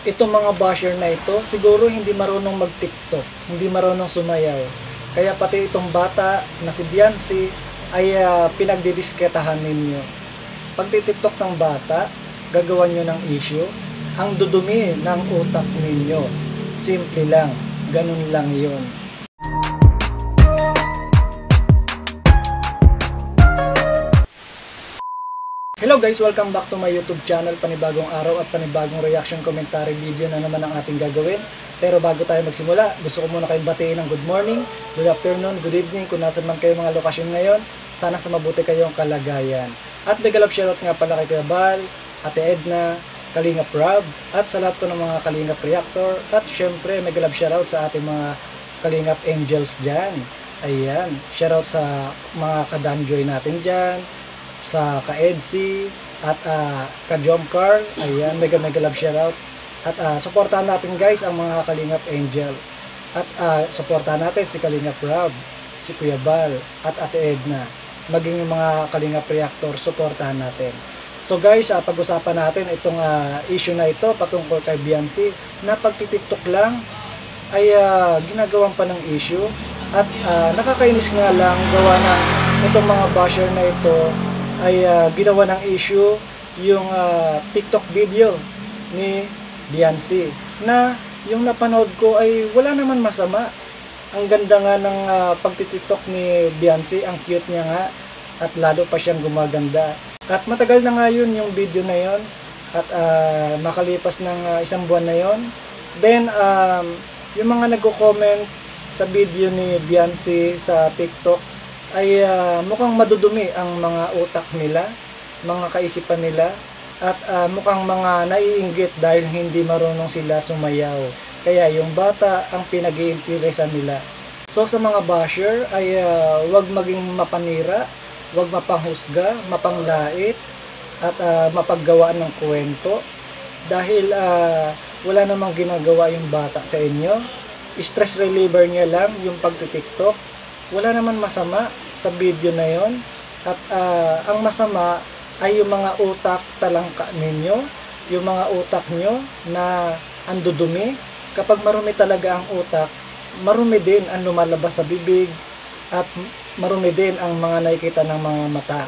Itong mga basher na ito, siguro hindi marunong mag-TikTok, hindi marunong sumayaw. Kaya pati itong bata na si Biancy ay pinagdidisketahan ninyo. Pag TikTok ng bata, gagawan nyo ng issue, ang dudumi ng utak ninyo. Simple lang, ganun lang yon. Hello guys! Welcome back to my YouTube channel. Panibagong araw at panibagong reaction commentary video na naman ang ating gagawin. Pero bago tayo magsimula, gusto ko muna kayong batiin ng good morning, good afternoon, good evening kung nasan man kayo mga lokasyon ngayon. Sana sa mabuti kayong kalagayan. At big love shoutout nga pala kay Kuya Bal, Ate Edna, Kalingap Rob, at sa lahat po ng mga Kalingap Reactor. At syempre, mega love shoutout sa ating mga Kalingap Angels dyan. Ayan, shoutout sa mga ka-Danjoy natin dyan, sa ka-Edsy at ka-Jom Carl. Ayan, mega love shoutout. At supportahan natin guys ang mga Kalingap Angel. At supportahan natin si Kalingap Rob, si Kuya Bal, at Ate Edna. Maging yung mga Kalingap Reactor, supportahan natin. So guys, pag-usapan natin itong issue na ito patungkol kay Biancy na pagtitiktok lang ay ginagawan pa ng issue. At nakakainis nga lang gawa ng itong mga basher na ito ay ginawa ng issue yung TikTok video ni Biancy na yung napanood ko ay wala naman masama. Ang ganda nga ng pagtitiktok ni Biancy, ang cute niya nga at lalo pa siyang gumaganda. At matagal na nga yun yung video na yun at makalipas ng isang buwan na yun. Then yung mga nagko-comment sa video ni Biancy sa TikTok ay mukhang madudumi ang mga utak nila, mga kaisipan nila, at mukhang mga naiinggit dahil hindi marunong sila sumayaw. Kaya yung bata ang pinag-iinteresan nila. So sa mga basher ay wag maging mapanira, wag mapanghusga, mapanglait, at mapaggawaan ng kwento. Dahil wala namang ginagawa yung bata sa inyo. Stress reliever niya lang yung pagtitiktok. Wala naman masama sa video na yon. At ang masama ay yung mga utak talangka ninyo, yung mga utak nyo na andudumi. Kapag marumi talaga ang utak, marumi din ang lumalabas sa bibig at marumi din ang mga nakikita ng mga mata.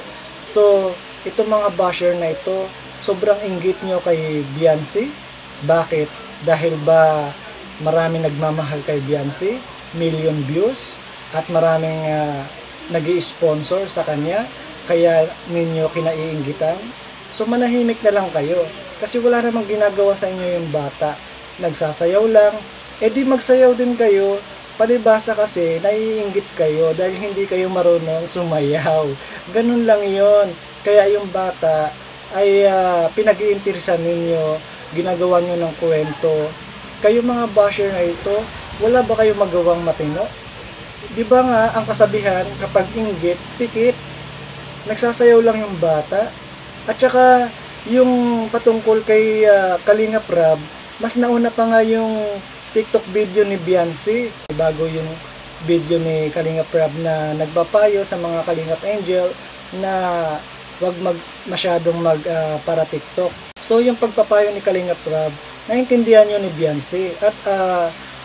So, itong mga basher na ito, sobrang inggit nyo kay Biancy. Bakit? Dahil ba maraming nagmamahal kay Biancy, million views, at maraming nag-i-sponsor sa kanya, kaya ninyo kinaiinggitan. So manahimik na lang kayo, kasi wala namang ginagawa sa inyo yung bata. Nagsasayaw lang, edi magsayaw din kayo. Palibasa kasi naiinggit kayo dahil hindi kayo marunong sumayaw. Ganun lang yon. Kaya yung bata ay pinag-iinteresan ninyo, ginagawa nyo ng kwento. Kayo mga basher na ito, wala ba kayo magawang matino? Di ba nga ang kasabihan, kapag inggit, pikit. Nagsasayaw lang yung bata. At saka yung patungkol kay Kalingap Rob, mas nauna pa nga yung TikTok video ni Biancy bago yung video ni Kalingap Rob na nagpapayo sa mga Kalingap Angel na wag masyadong para TikTok. So yung pagpapayo ni Kalingap Rob, naintindihan yun ni Biancy at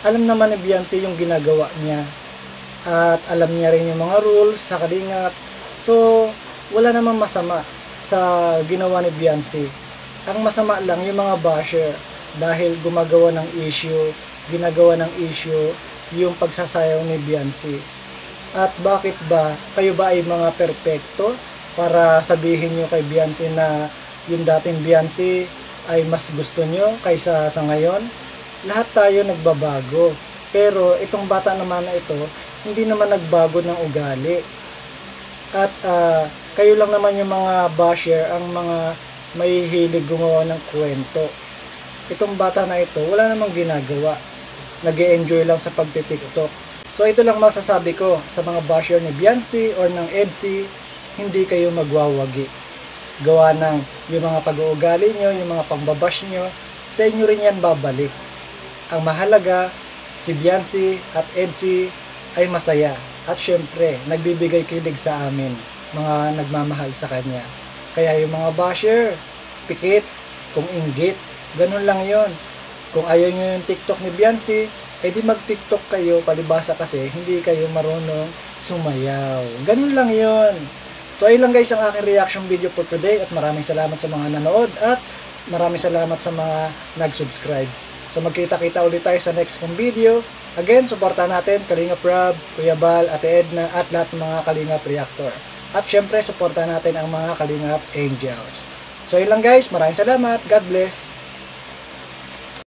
alam naman ni Biancy yung ginagawa niya. At alam niya rin yung mga rules sa Kalingap. So, wala namang masama sa ginawa ni Biancy. Ang masama lang yung mga basher dahil gumagawa ng issue, ginagawa ng issue yung pagsasayaw ni Biancy. At bakit ba? Kayo ba ay mga perpekto para sabihin nyo kay Biancy na yung dating Biancy ay mas gusto nyo kaysa sa ngayon? Lahat tayo nagbabago. Pero itong bata naman na ito, hindi naman nagbago ng ugali. At kayo lang naman yung mga basher, ang mga may hilig gumawa ng kwento. Itong bata na ito, wala namang ginagawa. Nag-e-enjoy lang sa pagtitiktok. So ito lang masasabi ko sa mga basher ni Biancy or ng Edsy, hindi kayo magwawagi. Gawa ng yung mga pag-uugali nyo, yung mga pangbabash nyo, sa inyo rin yan babalik. Ang mahalaga, si Biancy at Edsy ay masaya. At syempre, nagbibigay kilig sa amin, mga nagmamahal sa kanya. Kaya yung mga basher, pikit, kung inggit, ganun lang yon. Kung ayaw nyo yung TikTok ni Beyonce, di mag-TikTok kayo, palibasa kasi hindi kayo marunong sumayaw. Ganun lang yon. So ayun lang guys ang aking reaction video for today at maraming salamat sa mga nanood at maraming salamat sa mga nag-subscribe. So magkita-kita ulit tayo sa next kong video. Again, suportahan natin Kalingap Rob, Kuya Bal, Ate Edna at lahat ng mga Kalingap Reactor. At syempre, suportahan natin ang mga Kalingap Angels. So yun lang guys, maraming salamat. God bless.